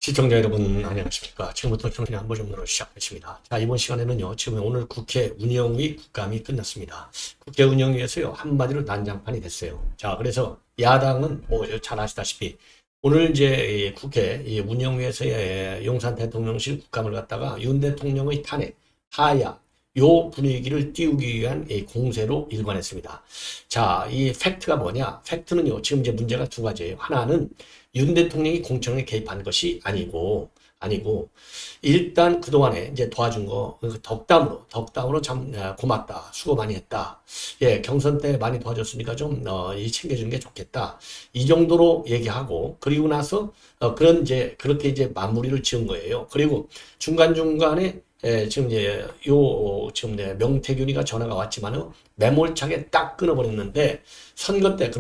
시청자 여러분 안녕하십니까. 지금부터 정신의 한보정론을 시작하겠습니다. 자, 이번 시간에는요, 지금 오늘 국회 운영위 국감이 끝났습니다. 국회 운영위에서요, 한마디로 난장판이 됐어요. 자, 그래서 야당은 뭐 잘 아시다시피 오늘 이제 국회 운영위에서의 용산 대통령실 국감을 갖다가 윤 대통령의 탄핵, 하야, 요 분위기를 띄우기 위한 공세로 일관했습니다. 자, 이 팩트가 뭐냐? 팩트는요, 지금 이제 문제가 두 가지예요. 하나는 윤 대통령이 공천에 개입한 것이 아니고, 일단 그동안에 이제 도와준 거, 덕담으로 참 고맙다, 수고 많이 했다. 예, 경선 때 많이 도와줬으니까 좀, 챙겨주는 게 좋겠다. 이 정도로 얘기하고, 그리고 나서, 그렇게 이제 마무리를 지은 거예요. 그리고 중간중간에 지금 지금 명태균이가 전화가 왔지만은 매몰차게 딱 끊어버렸는데 선거 때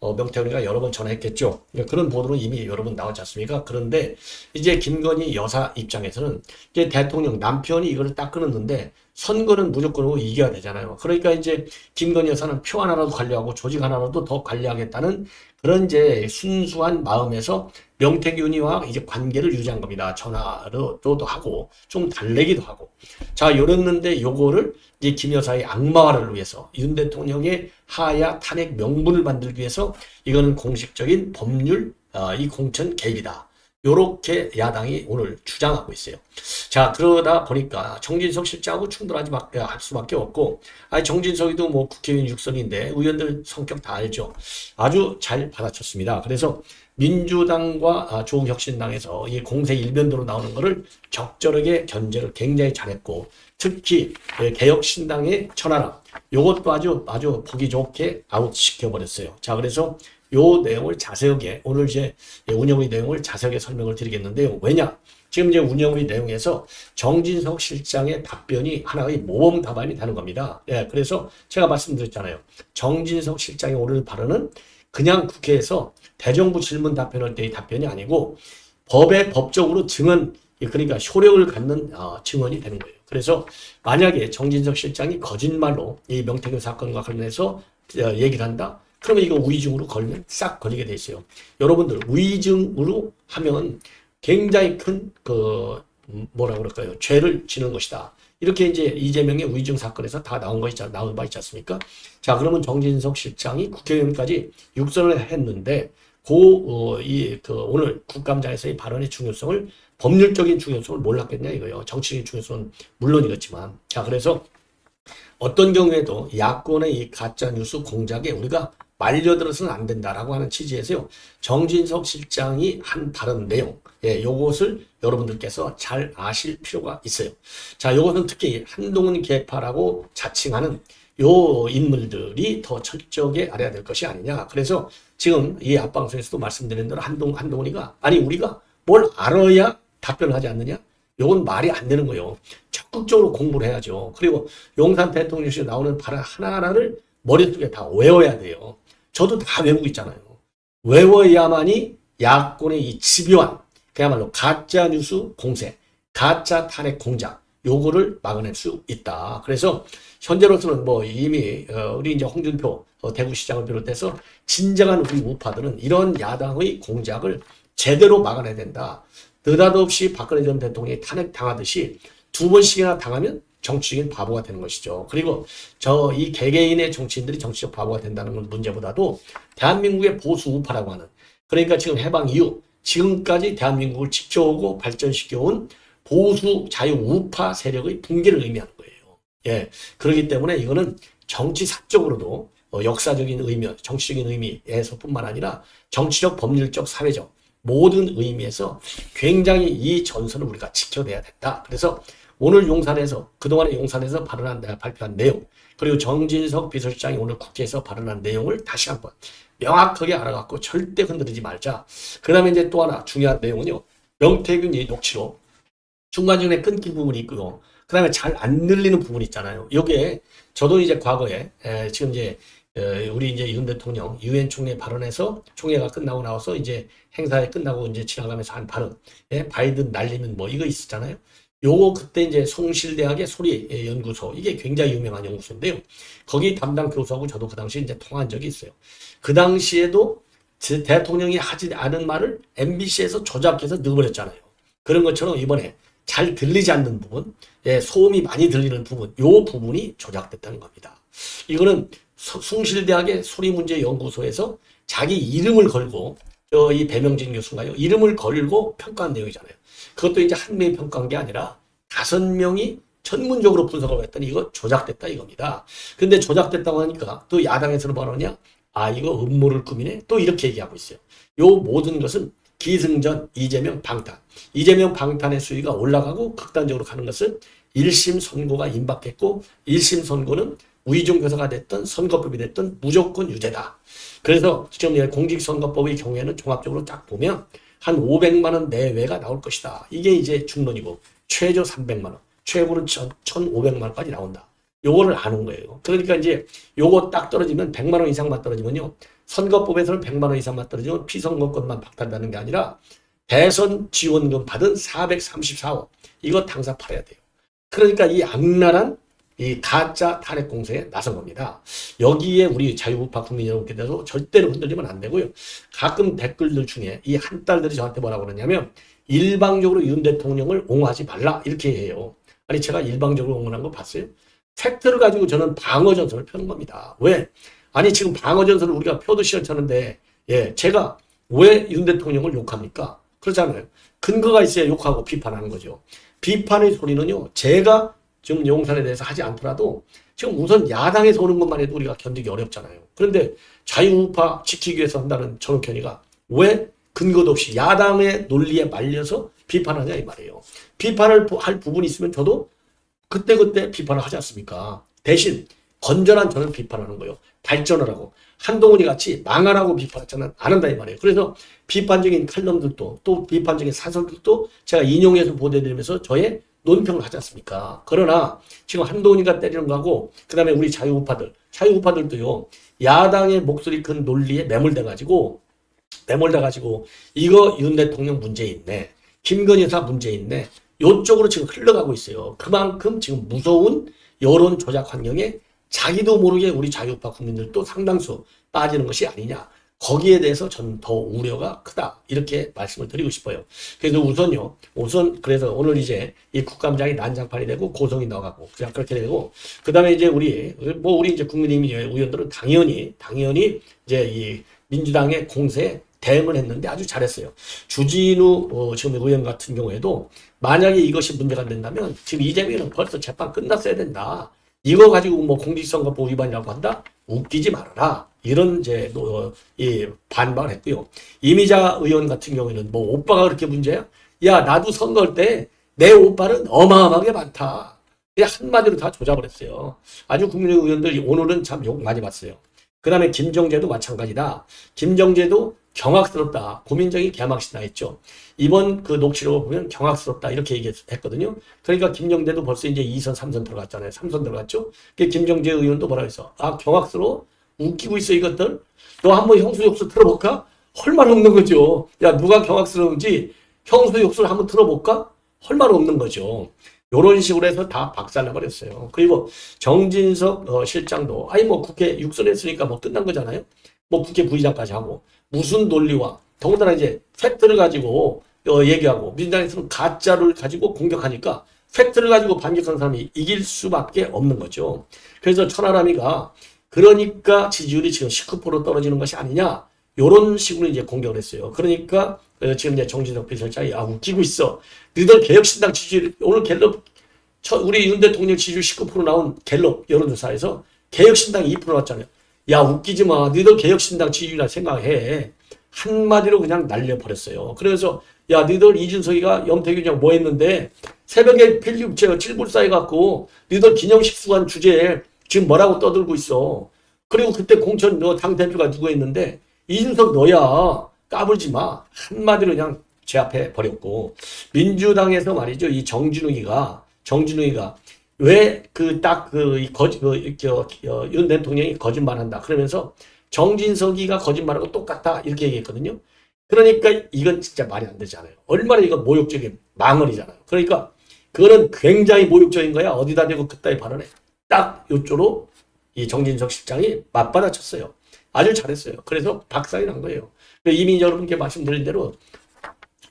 명태균이가 여러 번 전화했겠죠. 그런 보도는 이미 여러 번 나왔지 않습니까? 그런데 이제 김건희 여사 입장에서는 이제 대통령 남편이 이걸 딱 끊었는데 선거는 무조건 이겨야 되잖아요. 그러니까 이제 김건희 여사는 표 하나라도 관리하고 조직 하나라도 더 관리하겠다는 그런 이제 순수한 마음에서 명태균이와 이제 관계를 유지한 겁니다. 전화로도 하고 좀 달래기도 하고. 자, 이랬는데 요거를 이제 김 여사의 악마화를 위해서 윤 대통령의 하야 탄핵 명분을 만들기 위해서 이거는 공식적인 법률 이 공천 개입이다. 요렇게 야당이 오늘 주장하고 있어요. 자, 그러다 보니까 정진석 실장하고 충돌하지 할 수밖에 없고, 정진석이도 뭐 국회의원 육선인데 의원들 성격 다 알죠. 아주 잘 받아쳤습니다. 그래서 민주당과 조국혁신당에서 이 공세 일변도로 나오는 거를 적절하게 견제를 굉장히 잘했고, 특히 개혁신당의 천하람, 요것도 아주 보기 좋게 아웃시켜버렸어요. 자, 그래서 요 내용을 자세하게 오늘 이제 운영의 내용을 자세하게 설명을 드리겠는데요. 왜냐? 지금 이제 운영의 내용에서 정진석 실장의 답변이 하나의 모범 답안이 되는 겁니다. 예, 그래서 제가 말씀드렸잖아요. 정진석 실장의 오늘 발언은 그냥 국회에서 대정부 질문 답변할 때의 답변이 아니고 법적으로 증언, 그러니까 효력을 갖는 증언이 되는 거예요. 그래서 만약에 정진석 실장이 거짓말로 이 명태균 사건과 관련해서 얘기를 한다? 그러면 이거 우의증으로 걸면 싹 걸리게 돼 있어요. 여러분들 우의증으로 하면 굉장히 큰 죄를 지는 것이다. 이렇게 이제 이재명의 우의증 사건에서 다 나온 바 있지 않습니까? 자, 그러면 정진석 실장이 국회의원까지 육선을 했는데 오늘 국감장에서의 발언의 중요성을 법률적인 중요성을 몰랐겠냐 이거예요. 정치적인 중요성은 물론이겠지만. 자, 그래서 어떤 경우에도 야권의 이 가짜 뉴스 공작에 우리가 말려들어서는 안 된다라고 하는 취지에서요. 정진석 실장이 한 발언 내용, 요것을 여러분들께서 잘 아실 필요가 있어요. 자, 요것은 특히 한동훈 계파라고 자칭하는 요 인물들이 더 철저하게 알아야 될 것이 아니냐. 그래서 지금 이 앞방송에서도 말씀드린 대로 한동훈이가 우리가 뭘 알아야 답변을 하지 않느냐? 요건 말이 안 되는 거예요. 적극적으로 공부를 해야죠. 그리고 용산 대통령실에 나오는 발언 하나하나를 머릿속에 다 외워야 돼요. 저도 다 외우고 있잖아요. 외워야만이 야권의 이 집요한 그야말로 가짜 뉴스 공세, 가짜 탄핵 공작 요거를 막아낼 수 있다. 그래서 현재로서는 뭐 이미 우리 이제 홍준표 대구시장을 비롯해서 진정한 우리 우파들은 이런 야당의 공작을 제대로 막아내야 된다. 느닷없이 박근혜 전 대통령이 탄핵 당하듯이 두 번씩이나 당하면 정치적인 바보가 되는 것이죠. 그리고 이 개개인의 정치인들이 정치적 바보가 된다는 문제보다도 대한민국의 보수 우파라고 하는, 그러니까 지금 해방 이후 지금까지 대한민국을 지켜오고 발전시켜온 보수 자유 우파 세력의 붕괴를 의미하는 거예요. 예, 그렇기 때문에 이거는 정치사적으로도 역사적인 의미, 정치적인 의미에서뿐만 아니라 정치적, 법률적, 사회적 모든 의미에서 굉장히 이 전선을 우리가 지켜내야 된다. 그래서 오늘 그동안에 용산에서 발표한 내용, 그리고 정진석 비서실장이 오늘 국회에서 발언한 내용을 다시 한번 명확하게 알아갖고 절대 흔들리지 말자. 그 다음에 이제 또 하나 중요한 내용은요, 명태균 이 녹취록 중간중간에 끊긴 부분이 있고요. 그 다음에 잘 안 들리는 부분이 있잖아요. 요게 저도 이제 과거에 지금 이제 우리 이제 윤 대통령, 유엔 총회 발언에서 총회가 끝나고 나와서 이제 행사에 끝나고 이제 지나가면서 한 발언, 예, 바이든 날리는 뭐 이거 있었잖아요. 요거 그때 이제 송실대학의 소리 연구소, 이게 굉장히 유명한 연구소인데요. 거기 담당 교수하고 저도 그 당시에 이제 통화한 적이 있어요. 그 당시에도 대통령이 하지 않은 말을 MBC에서 조작해서 넣어버렸잖아요. 그런 것처럼 이번에 잘 들리지 않는 부분, 예, 소음이 많이 들리는 부분, 요 부분이 조작됐다는 겁니다. 이거는 숭실대학의 소리문제연구소에서 자기 이름을 걸고, 이 배명진 교수인가요? 이름을 걸고 평가한 내용이잖아요. 그것도 이제 한 명이 평가한 게 아니라 5명이 전문적으로 분석을 했더니 이거 조작됐다 이겁니다. 근데 조작됐다고 하니까 또 야당에서는 뭐하느냐? 아, 이거 음모를 꾸미네? 또 이렇게 얘기하고 있어요. 요 모든 것은 기승전 이재명 방탄. 이재명 방탄의 수위가 올라가고 극단적으로 가는 것은 1심 선고가 임박했고 1심 선고는 우의종교사가 됐든 선거법이 됐든 무조건 유죄다. 그래서 지금 공직선거법의 경우에는 종합적으로 딱 보면 한 500만 원 내외가 나올 것이다. 이게 이제 중론이고 최저 300만 원, 최고는 1,500만 원까지 나온다. 요거를 아는 거예요. 그러니까 이제 요거 딱 떨어지면 100만 원 이상만 떨어지면요. 선거법에서는 100만 원 이상만 떨어지면 피선거권만 박탈되는 게 아니라 대선 지원금 받은 434억 이거 당사 팔아야 돼요. 그러니까 이 악랄한 이 가짜 탄핵 공세에 나선 겁니다. 여기에 우리 자유우파 국민 여러분께서 절대로 흔들리면 안 되고요. 가끔 댓글들 중에 이 한 딸들이 저한테 뭐라고 그러냐면 일방적으로 윤 대통령을 옹호하지 말라 이렇게 해요. 아니 제가 일방적으로 옹호한 거 봤어요? 팩트를 가지고 저는 방어전선을 펴는 겁니다. 왜? 아니 지금 방어전선을 우리가 펴도 시원찮은데 예, 제가 왜 윤 대통령을 욕합니까? 그렇잖아요. 근거가 있어야 욕하고 비판하는 거죠. 비판의 소리는요. 제가 지금 용산에 대해서 하지 않더라도 지금 우선 야당에서 오는 것만 해도 우리가 견디기 어렵잖아요. 그런데 자유우파 지키기 위해서 한다는 저런 견해가 왜 근거도 없이 야당의 논리에 말려서 비판하냐 이 말이에요. 비판을 할 부분이 있으면 저도 그때그때 비판을 하지 않습니까? 대신 건전한 저는 비판하는 거예요. 발전을 하고 한동훈이 같이 망하라고 비판하지는 않는다 이 말이에요. 그래서 비판적인 칼럼들도 또 비판적인 사설들도 제가 인용해서 보내드리면서 저의 논평을 하지 않습니까? 그러나 지금 한동훈이가 때리는 거하고 그 다음에 우리 자유우파들도요. 야당의 목소리 큰 논리에 매몰돼가지고 이거 윤 대통령 문제 있네. 김건희 여사 문제 있네. 요쪽으로 지금 흘러가고 있어요. 그만큼 지금 무서운 여론 조작 환경에 자기도 모르게 우리 자유우파 국민들도 상당수 빠지는 것이 아니냐. 거기에 대해서 저는 더 우려가 크다. 이렇게 말씀을 드리고 싶어요. 그래서 우선 그래서 오늘 이제 이 국감장이 난장판이 되고 고성이 나가고 그냥 그렇게 되고 그 다음에 이제 우리 이제 국민의힘 의원들은 당연히 이제 이 민주당의 공세에 대응을 했는데 아주 잘했어요. 주진우 지금 의원 같은 경우에도 만약에 이것이 문제가 된다면 지금 이재명은 벌써 재판 끝났어야 된다. 이거 가지고 뭐 공직선거법 위반이라고 한다? 웃기지 말아라. 이런 이제 이 반박을 했고요. 이미자 의원 같은 경우에는 뭐 오빠가 그렇게 문제야? 야 나도 선거할 때 내 오빠는 어마어마하게 많다. 그냥 한마디로 다 조잡을 했어요. 아주 국민의 의원들 오늘은 참 욕 많이 봤어요. 그 다음에 김정재도 마찬가지다. 김정재도 경악스럽다. 고민정이 개막신다 했죠. 이번 그 녹취록을 보면 경악스럽다. 이렇게 얘기했거든요. 그러니까 김정재도 벌써 이제 2선, 3선 들어갔잖아요. 3선 들어갔죠. 김정재 의원도 뭐라고 했어? 아, 경악스러워? 웃기고 있어, 이것들? 너 한번 형수 욕설 들어볼까? 헐말 없는 거죠. 야, 누가 경악스러운지 형수 욕설 한번 들어볼까? 헐말 없는 거죠. 요런 식으로 해서 다 박살나버렸어요. 그리고 정진석 실장도 아니 뭐 국회 육선했으니까 뭐 끝난 거잖아요. 뭐 국회 부의장까지 하고 무슨 논리와 더군다나 이제 팩트를 가지고 얘기하고 민주당에서는 가짜를 가지고 공격하니까 팩트를 가지고 반격하는 사람이 이길 수밖에 없는 거죠. 그래서 천하람이가 그러니까 지지율이 지금 19% 떨어지는 것이 아니냐 요런 식으로 이제 공격을 했어요. 그러니까 지금 이제 정진석 비서실장이 웃기고 있어. 너희들 개혁신당 지지율 오늘 갤럽 우리 윤 대통령 지지율 19% 나온 갤럽 여론조사에서 개혁신당이 2% 나왔잖아요. 야 웃기지 마. 너희들 개혁신당 지지율이라 생각해. 한마디로 그냥 날려버렸어요. 그래서 야 너희들 이준석이가 염태균이랑 뭐 했는데 새벽에 필립 칠불사에 갖고 너희들 기념식수관 주제에 지금 뭐라고 떠들고 있어. 그리고 그때 공천 당대표가 누구 했는데 이준석 너야. 까불지 마. 한마디로 그냥 제압해 버렸고 민주당에서 말이죠. 이 정진웅이가 왜 그 딱 그 거짓 윤 대통령이 거짓말한다 그러면서 정진석이가 거짓말하고 똑같다 이렇게 얘기했거든요. 그러니까 이건 진짜 말이 안 되잖아요. 얼마나 이거 모욕적인 망언이잖아요. 그러니까 그거는 굉장히 모욕적인 거야. 어디다 대고 그따위 발언해. 딱 요쪽으로 이 정진석 실장이 맞받아쳤어요. 아주 잘했어요. 그래서 박살이 난 거예요. 이미 여러분께 말씀드린 대로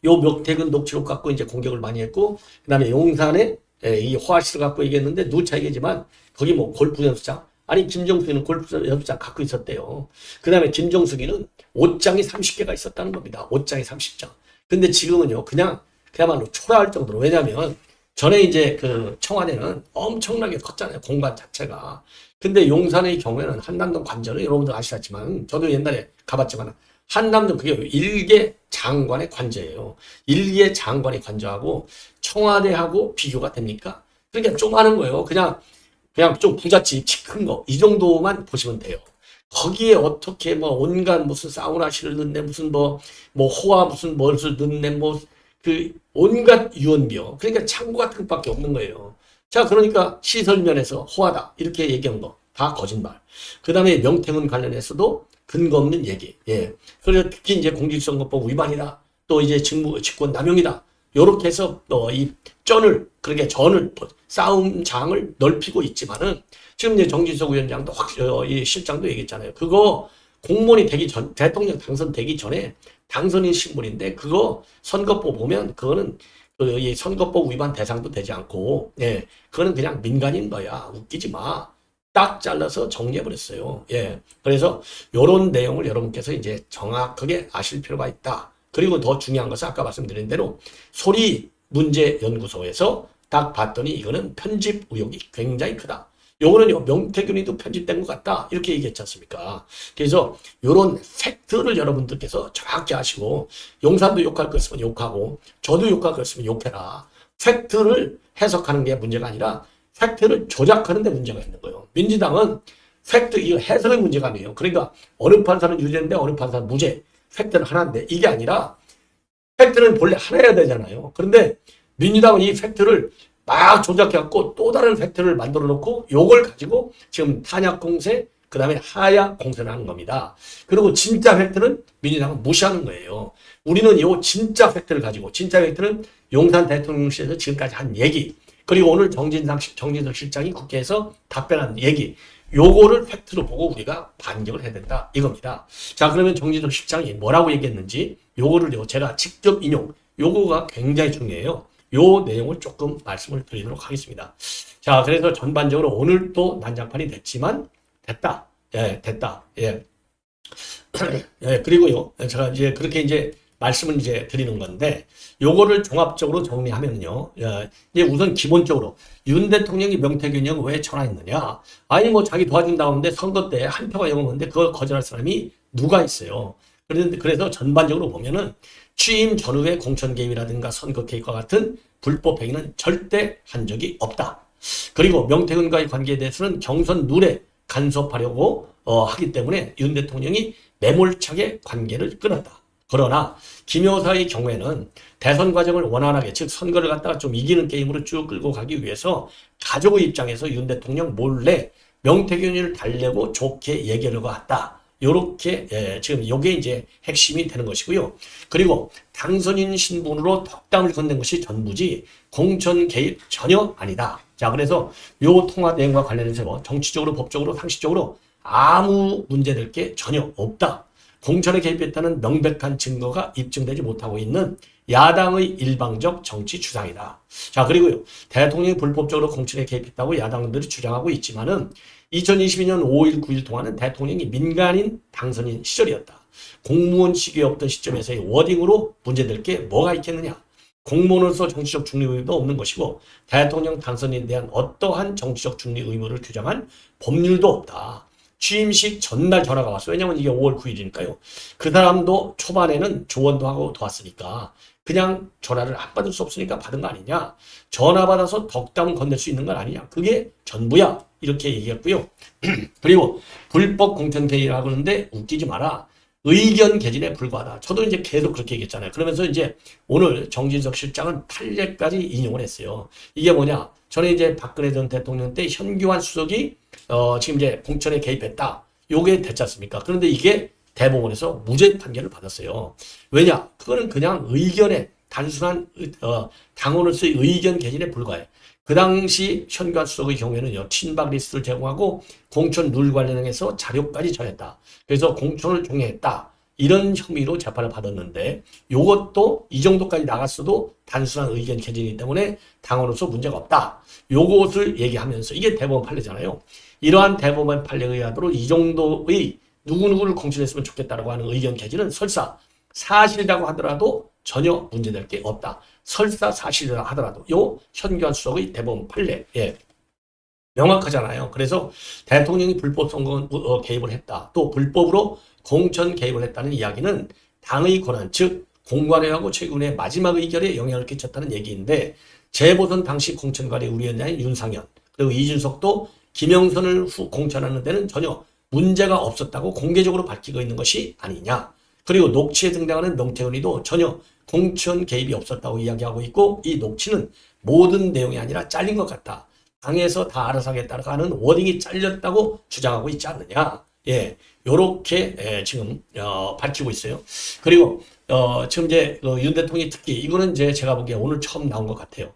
요 명태균 녹취록 갖고 이제 공격을 많이 했고, 그 다음에 용산에 이 호화시를 갖고 얘기했는데 누차 얘기지만 거기 뭐 골프 연습장, 아니 김정숙이는 골프 연습장 갖고 있었대요. 그 다음에 김정숙이는 옷장이 30개가 있었다는 겁니다. 옷장이 30장. 근데 지금은요 그냥 그야말로 초라할 정도로. 왜냐하면 전에 이제 그 청와대는 엄청나게 컸잖아요, 공간 자체가. 근데 용산의 경우에는 한남동 관저는 여러분들 아시겠지만, 저도 옛날에 가봤지만 한남동 그게 일개 장관의 관저예요. 일개 장관의 관저하고 청와대하고 비교가 됩니까? 그러니까 좀 하는 거예요. 그냥 좀 부잣집 키 큰 거 이 정도만 보시면 돼요. 거기에 어떻게 뭐 온갖 무슨 사우나실을 넣네, 무슨 뭐 호화 무슨 뭘을 넣네, 뭐 그 온갖 유언비어, 그러니까 창고 같은 것밖에 없는 거예요. 자, 그러니까 시설 면에서 호화다 이렇게 얘기한 거 다 거짓말. 그 다음에 명태균 관련해서도 근거 없는 얘기. 예. 그래서 특히 이제 공직선거법 위반이다. 또 이제 직권 남용이다. 요렇게 해서 또 이 그러니까 전을 싸움장을 넓히고 있지만은 지금 이제 정진석 위원장도 이 실장도 얘기했잖아요. 그거 공무원이 되기 전, 대통령 당선되기 전에 당선인 신분인데 그거 선거법 보면 그거는 이 선거법 위반 대상도 되지 않고, 예, 그거는 그냥 민간인 거야. 웃기지 마. 딱 잘라서 정리해버렸어요. 예. 그래서 요런 내용을 여러분께서 이제 정확하게 아실 필요가 있다. 그리고 더 중요한 것은 아까 말씀드린 대로 소리 문제 연구소에서 딱 봤더니 이거는 편집 의혹이 굉장히 크다. 요거는요, 명태균이도 편집된 것 같다. 이렇게 얘기했지 않습니까? 그래서 요런 팩트를 여러분들께서 정확히 아시고, 용산도 욕할 거 있으면 욕하고, 저도 욕할 거 있으면 욕해라. 팩트를 해석하는 게 문제가 아니라 팩트를 조작하는 데 문제가 있는 거예요. 민주당은 팩트, 이거 해석의 문제가 아니에요. 그러니까 어느 판사는 유죄인데 어느 판사는 무죄. 팩트는 하나인데 이게 아니라 팩트는 본래 하나여야 되잖아요. 그런데 민주당은 이 팩트를 막 조작해갖고 또 다른 팩트를 만들어 놓고 요걸 가지고 지금 탄약 공세, 그 다음에 하약 공세를 하는 겁니다. 그리고 진짜 팩트는 민주당은 무시하는 거예요. 우리는 요 진짜 팩트를 가지고, 진짜 팩트는 용산 대통령실에서 지금까지 한 얘기, 그리고 오늘 정진석 실장이 국회에서 답변한 얘기, 요거를 팩트로 보고 우리가 반격을 해야 된다 이겁니다. 자, 그러면 정진석 실장이 뭐라고 얘기했는지 요거를 제가 직접 인용, 요거가 굉장히 중요해요. 요 내용을 조금 말씀을 드리도록 하겠습니다. 자, 그래서 전반적으로 오늘 또 난장판이 됐지만 됐다. 예, 됐다. 예. 예, 그리고요, 제가 이제 그렇게 이제 말씀을 이제 드리는 건데, 요거를 종합적으로 정리하면요, 이제 우선 기본적으로 윤 대통령이 명태균 형 왜 전화했느냐? 아니 뭐 자기 도와준다고 하는데 선거 때 한 표가 영어인데 그걸 거절할 사람이 누가 있어요? 그래서 전반적으로 보면은 취임 전후의 공천 개입이라든가 선거 개입과 같은 불법 행위는 절대 한 적이 없다. 그리고 명태균과의 관계에 대해서는 경선 룰에 간섭하려고 하기 때문에 윤 대통령이 매몰차게 관계를 끊었다. 그러나 김 여사의 경우에는 대선 과정을 원활하게, 즉 선거를 갖다가 좀 이기는 게임으로 쭉 끌고 가기 위해서 가족의 입장에서 윤 대통령 몰래 명태균을 달래고 좋게 얘기하려고 했다. 요렇게 지금 요게 이제 핵심이 되는 것이고요. 그리고 당선인 신분으로 덕담을 건넨 것이 전부지 공천 개입 전혀 아니다. 자, 그래서 요 통화 내용과 관련해서 정치적으로, 법적으로, 상식적으로 아무 문제될 게 전혀 없다. 공천에 개입했다는 명백한 증거가 입증되지 못하고 있는 야당의 일방적 정치 주장이다. 자, 그리고요, 대통령이 불법적으로 공천에 개입했다고 야당들이 주장하고 있지만은 2022년 5일, 9일 동안은 대통령이 민간인 당선인 시절이었다. 공무원직이 없던 시점에서의 워딩으로 문제될 게 뭐가 있겠느냐? 공무원으로서 정치적 중립 의무도 없는 것이고 대통령 당선인에 대한 어떠한 정치적 중립 의무를 규정한 법률도 없다. 취임식 전날 전화가 왔어요. 왜냐면 이게 5월 9일이니까요. 그 사람도 초반에는 조언도 하고 도왔으니까 그냥 전화를 안 받을 수 없으니까 받은 거 아니냐. 전화 받아서 덕담을 건넬 수 있는 건 아니냐. 그게 전부야. 이렇게 얘기했고요. 그리고 불법 공천 개입이라고 하는데 웃기지 마라. 의견 개진에 불과하다. 저도 이제 계속 그렇게 얘기했잖아요. 그러면서 이제 오늘 정진석 실장은 판례까지 인용을 했어요. 이게 뭐냐? 전에 이제 박근혜 전 대통령 때 현기환 수석이 지금 이제 공천에 개입했다. 요게 됐지 않습니까? 그런데 이게 대법원에서 무죄 판결을 받았어요. 왜냐? 그거는 그냥 의견에 단순한 당원으로서의 의견 개진에 불과해. 그 당시 현기환 수석의 경우에는요, 친박 리스트를 제공하고 공천 룰 관련해서 자료까지 전했다. 그래서 공천을 종용했다. 이런 혐의로 재판을 받았는데 요것도 이 정도까지 나갔어도 단순한 의견 개진이기 때문에 당원으로서 문제가 없다. 요것을 얘기하면서 이게 대법원 판례잖아요. 이러한 대법원 판례에 의하도록 이 정도의 누구누구를 공천했으면 좋겠다라고 하는 의견 개진은 설사 사실이라고 하더라도 전혀 문제될 게 없다. 설사 사실이라 하더라도 요 현기환 수석의 대법원 판례 명확하잖아요. 그래서 대통령이 불법 선거 개입을 했다. 또 불법으로 공천 개입을 했다는 이야기는 당의 권한, 즉 공관회하고 최근의 마지막 의결에 영향을 끼쳤다는 얘기인데 재보선 당시 공천관리 우리위원장인 윤상현 그리고 이준석도 김영선을 공천하는 데는 전혀 문제가 없었다고 공개적으로 밝히고 있는 것이 아니냐. 그리고 녹취에 등장하는 명태균이도 전혀 공천 개입이 없었다고 이야기하고 있고 이 녹취는 모든 내용이 아니라 잘린 것 같다. 당에서 다 알아서 하겠다고 하는 워딩이 잘렸다고 주장하고 있지 않느냐. 예, 요렇게 지금 밝히고 있어요. 그리고 지금 이제 윤 대통령이 특히 이거는 이제 제가 보기에 오늘 처음 나온 것 같아요.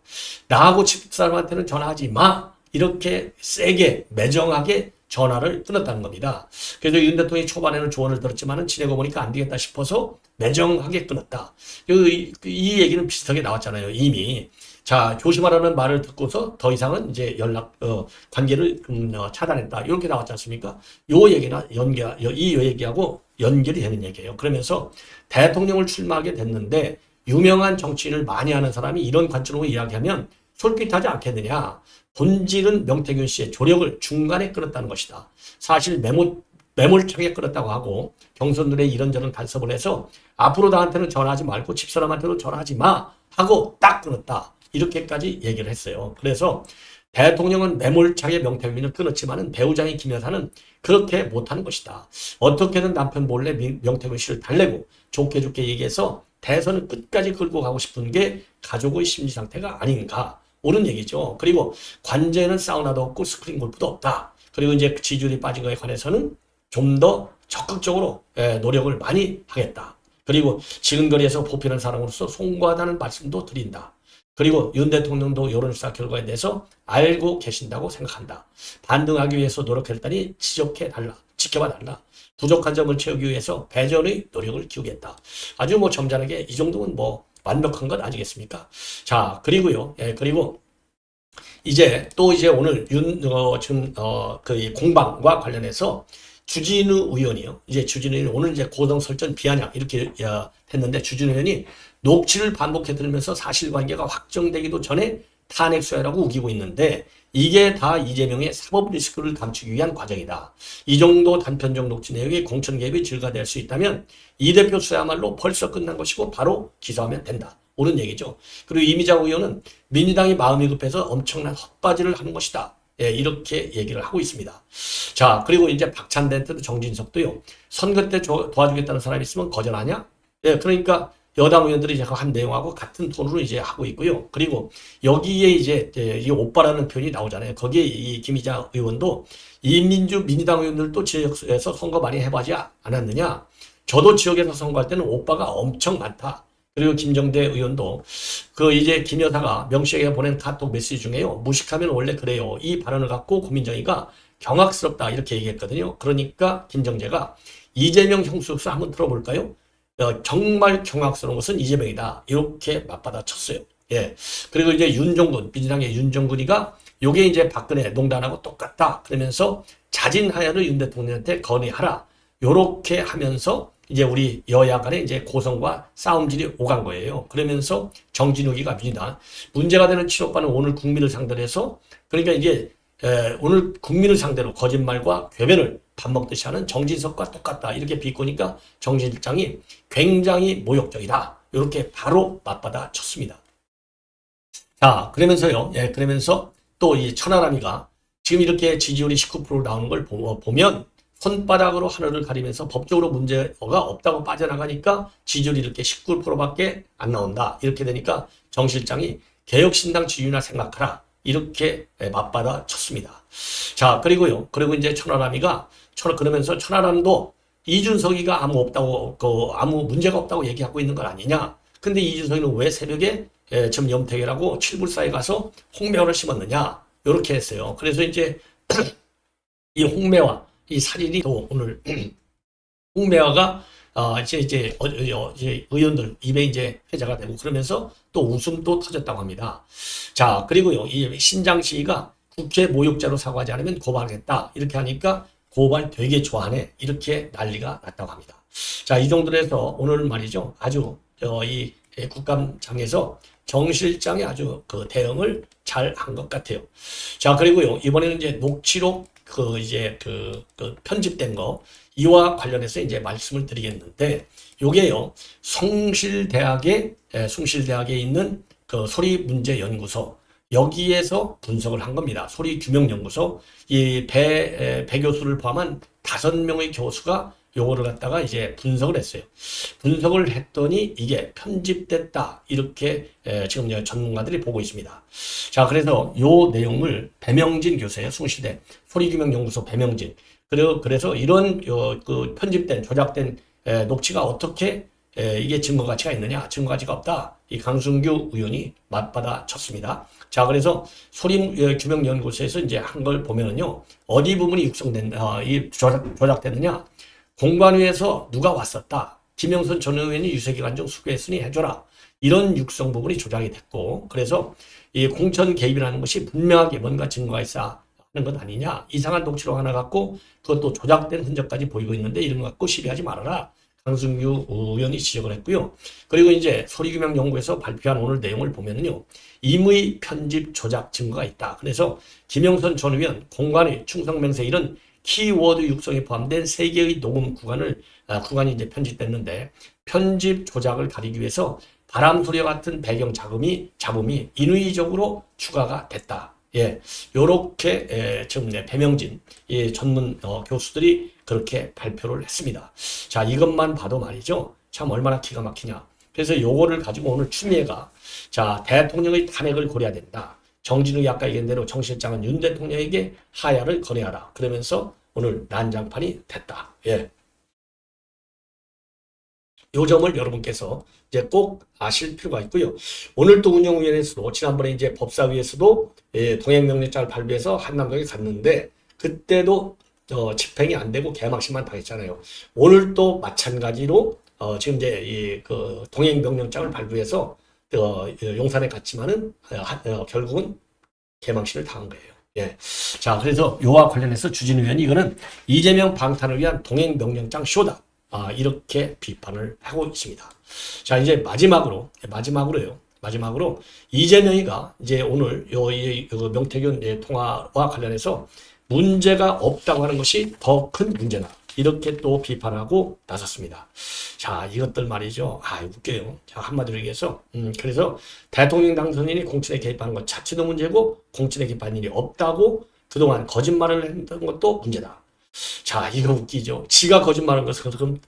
나하고 집사람한테는 전화하지 마. 이렇게 세게 매정하게 전화를 끊었다는 겁니다. 그래서 윤 대통령이 초반에는 조언을 들었지만은 지내고 보니까 안 되겠다 싶어서 매정하게 끊었다. 이 얘기는 비슷하게 나왔잖아요. 이미. 자, 조심하라는 말을 듣고서 더 이상은 이제 관계를 차단했다. 이렇게 나왔지 않습니까? 이 얘기하고 연결이 되는 얘기예요. 그러면서 대통령을 출마하게 됐는데 유명한 정치인을 많이 하는 사람이 이런 관점으로 이야기하면 솔깃하지 않겠느냐. 본질은 명태균 씨의 조력을 중간에 끊었다는 것이다. 사실 매몰차게 끊었다고 하고 경선들에 이런저런 간섭을 해서 앞으로 나한테는 전화하지 말고 집사람한테도 전화하지 마 하고 딱 끊었다. 이렇게까지 얘기를 했어요. 그래서 대통령은 매몰차게 명태균을 끊었지만은 배우장인 김 여사는 그렇게 못하는 것이다. 어떻게든 남편 몰래 명태균 씨를 달래고 좋게 얘기해서 대선을 끝까지 끌고 가고 싶은 게 가족의 심리 상태가 아닌가. 옳은 얘기죠. 그리고 관제에는 사우나도 없고 스크린 골프도 없다. 그리고 이제 지지율이 빠진 거에 관해서는 좀 더 적극적으로 노력을 많이 하겠다. 그리고 지근거리에서 보필한 사람으로서 송구하다는 말씀도 드린다. 그리고 윤 대통령도 여론조사 결과에 대해서 알고 계신다고 생각한다. 반등하기 위해서 노력했다니 지켜봐 달라. 부족한 점을 채우기 위해서 배전의 노력을 기울겠다. 아주 점잖게 이 정도면 완벽한 것 아니겠습니까? 자, 그리고요. 그리고 이제 오늘 그 공방과 관련해서 주진우 의원이요. 이제 주진우 의원이 오늘 이제 고성 설전 비아냥 이렇게 했는데 주진우 의원이 녹취를 반복해 들으면서 사실관계가 확정되기도 전에 탄핵 수사라고 우기고 있는데 이게 다 이재명의 사법 리스크를 감추기 위한 과정이다. 이 정도 단편적 녹취 내용이 공천 개입이 증가될 수 있다면 이 대표 수사야말로 벌써 끝난 것이고 바로 기소하면 된다. 옳은 얘기죠. 그리고 이미자 의원은 민주당이 마음이 급해서 엄청난 헛바지를 하는 것이다. 이렇게 얘기를 하고 있습니다. 자, 그리고 이제 박찬대한테도 정진석도요. 선거 때 도와주겠다는 사람이 있으면 거절하냐? 그러니까 여당 의원들이 이제 한 내용하고 같은 톤으로 이제 하고 있고요. 그리고 여기에 이제 이 오빠라는 표현이 나오잖아요. 거기에 이 김희자 의원도 민주당 의원들도 지역에서 선거 많이 해보지 않았느냐? 저도 지역에서 선거할 때는 오빠가 엄청 많다. 그리고 김정대 의원도 이제 김 여사가 명 씨에게 보낸 카톡 메시지 중에요. 무식하면 원래 그래요. 이 발언을 갖고 고민정이가 경악스럽다 이렇게 얘기했거든요. 그러니까 김정재가 이재명 형수수 한번 들어볼까요? 정말 경악스러운 것은 이재명이다. 이렇게 맞받아 쳤어요. 그리고 이제 민주당의 윤정근이가 요게 이제 박근혜 농단하고 똑같다. 그러면서 자진하야를 윤 대통령한테 건의하라. 요렇게 하면서 이제 우리 여야 간에 이제 고성과 싸움질이 오간 거예요. 그러면서 정진욱이가 문제가 되는 친오빠는 오늘 국민을 상대로 해서 그러니까 이게 오늘 국민을 상대로 거짓말과 궤변을 밥 먹듯이 하는 정진석과 똑같다. 이렇게 비꼬니까 정 실장이 굉장히 모욕적이다. 이렇게 바로 맞받아 쳤습니다. 자, 그러면서요. 그러면서 또 이 천하람이가 지금 이렇게 지지율이 19% 나오는 걸 보면 손바닥으로 하늘을 가리면서 법적으로 문제가 없다고 빠져나가니까 지지율이 이렇게 19%밖에 안 나온다. 이렇게 되니까 정 실장이 개혁신당 지지율이나 생각하라. 이렇게 맞받아 쳤습니다. 자, 그리고 이제 그러면서 천하람도 이준석이가 아무 문제가 없다고 얘기하고 있는 건 아니냐. 근데 이준석이는 왜 새벽에 지금 염태계라고 칠불사에 가서 홍매화를 심었느냐. 이렇게 했어요. 그래서 이제 이 홍매화, 이 살인이 또 오늘 홍매화가 이제 의원들 입에 이제 회자가 되고 그러면서 또 웃음도 터졌다고 합니다. 자, 그리고요, 이 신장시위가 국회 모욕죄로 사과하지 않으면 고발하겠다. 이렇게 하니까 고발 되게 좋아하네. 이렇게 난리가 났다고 합니다. 자, 이 정도로 해서 오늘 말이죠. 아주 이 국감장에서 정 실장이 아주 그 대응을 잘 한 것 같아요. 자, 그리고요, 이번에는 이제 녹취록 그 편집된 거, 이와 관련해서 이제 말씀을 드리겠는데, 요게요, 숭실대학에 있는 그 소리문제연구소, 여기에서 분석을 한 겁니다. 소리규명연구소, 이 배 교수를 포함한 5명의 교수가 요거를 갖다가 이제 분석을 했어요. 분석을 했더니 이게 편집됐다. 이렇게 지금 전문가들이 보고 있습니다. 자, 그래서 요 내용을 배명진 교수예요. 숭실대 소리규명연구소 배명진. 그래서 이런 그 편집된 조작된 녹취가 어떻게 이게 증거 가치가 있느냐? 증거 가치가 없다. 이 강승규 의원이 맞받아 쳤습니다. 자, 그래서 소리규명연구소에서 이제 한 걸 보면은요, 어디 부분이 조작됐느냐? 공관위에서 누가 왔었다. 김영선 전 의원이 유세기간 중 수고했으니 해줘라. 이런 육성 부분이 조작이 됐고, 그래서 이 공천 개입이라는 것이 분명하게 뭔가 증거가 있어 하는 것 아니냐. 이상한 녹취록 하나 갖고 그것도 조작된 흔적까지 보이고 있는데 이런 거 갖고 시비하지 말아라. 강승규 의원이 지적을 했고요. 그리고 이제 소리규명연구에서 발표한 오늘 내용을 보면은요, 임의 편집 조작 증거가 있다. 그래서 김영선 전 의원 공관위 충성맹세 이런 키워드 육성이 포함된 3개의 녹음 구간이 이제 편집됐는데, 편집 조작을 가리기 위해서 바람 소리와 같은 배경 잡음이 인위적으로 추가가 됐다. 예, 요렇게 지금 배명진 전문 교수들이 그렇게 발표를 했습니다. 자, 이것만 봐도 말이죠, 참 얼마나 기가 막히냐. 그래서 요거를 가지고 오늘 추미애가, 자, 대통령의 탄핵을 고려해야 된다. 정진욱이 아까 얘기한 대로 정 실장은 윤 대통령에게 하야를 건의하라. 그러면서 오늘 난장판이 됐다. 예. 요 점을 여러분께서 이제 꼭 아실 필요가 있고요. 오늘 또 운영위원회에서도, 지난번에 이제 법사위에서도 동행명령장을 발부해서 한남동에 갔는데, 그때도 집행이 안 되고 개막식만 당했잖아요. 오늘 또 마찬가지로 지금 이제 그 동행명령장을 발부해서 용산에 갔지만은 결국은 개망신을 당한 거예요. 예. 자, 그래서 요와 관련해서 주진우 의원이 이거는 이재명 방탄을 위한 동행명령장 쇼다. 이렇게 비판을 하고 있습니다. 자, 이제 마지막으로 이재명이가 이제 오늘 명태균 통화와 관련해서 문제가 없다고 하는 것이 더 큰 문제다. 이렇게 또 비판하고 나섰습니다. 자, 이것들 말이죠. 웃겨요. 자, 한마디로 얘기해서, 그래서 대통령 당선인이 공천에 개입하는 것 자체도 문제고, 공천에 개입한 일이 없다고 그동안 거짓말을 했던 것도 문제다. 자, 이거 웃기죠. 지가 거짓말한 것은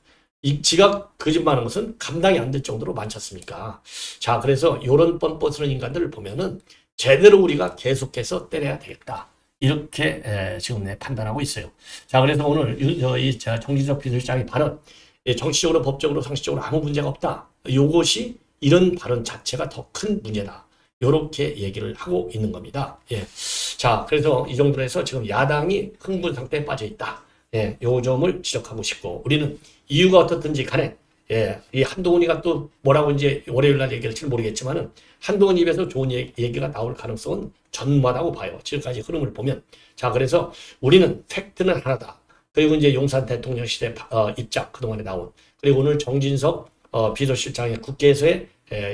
감당이 안 될 정도로 많지 않습니까? 자, 그래서 이런 뻔뻔스러운 인간들을 보면은 제대로 우리가 계속해서 때려야 되겠다. 이렇게 지금 판단하고 있어요. 자, 그래서 오늘 정진석 비서실장의 발언, 정치적으로, 법적으로, 상식적으로 아무 문제가 없다. 요것이, 이런 발언 자체가 더 큰 문제다. 요렇게 얘기를 하고 있는 겁니다. 예. 자, 그래서 이 정도로 해서 지금 야당이 흥분 상태에 빠져 있다. 예, 요 점을 지적하고 싶고, 우리는 이유가 어떻든지 간에, 이 한동훈이가 또 뭐라고 이제 월요일 날 얘기할지 모르겠지만은, 한동훈 입에서 좋은 얘기가 나올 가능성은 전무하다고 봐요. 지금까지 흐름을 보면. 자, 그래서 우리는 팩트는 하나다. 그리고 이제 용산 대통령 시대 입장, 그동안에 나온, 그리고 오늘 정진석 비서실장의 국회에서의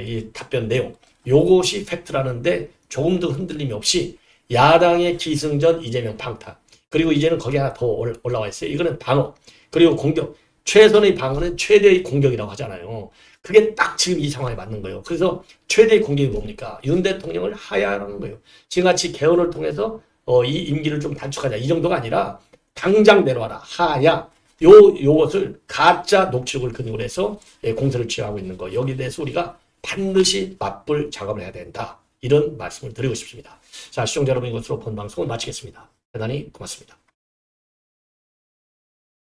이 답변 내용, 요것이 팩트라는데 조금 더 흔들림이 없이 야당의 기승전 이재명 방탄, 그리고 이제는 거기 하나 더 올라와 있어요. 이거는 방어, 그리고 공격. 최선의 방어는 최대의 공격이라고 하잖아요. 그게 딱 지금 이 상황에 맞는 거예요. 그래서 최대의 공격이 뭡니까? 윤 대통령을 하야하는 거예요. 지금같이 개헌을 통해서 이 임기를 좀 단축하자, 이 정도가 아니라 당장 내려와라. 하야. 요것을 가짜 녹취록을 근거로 해서 공세를 취하고 있는 거. 여기에 대해서 우리가 반드시 맞불 작업을 해야 된다. 이런 말씀을 드리고 싶습니다. 자, 시청자 여러분, 이것으로 본 방송을 마치겠습니다. 대단히 고맙습니다.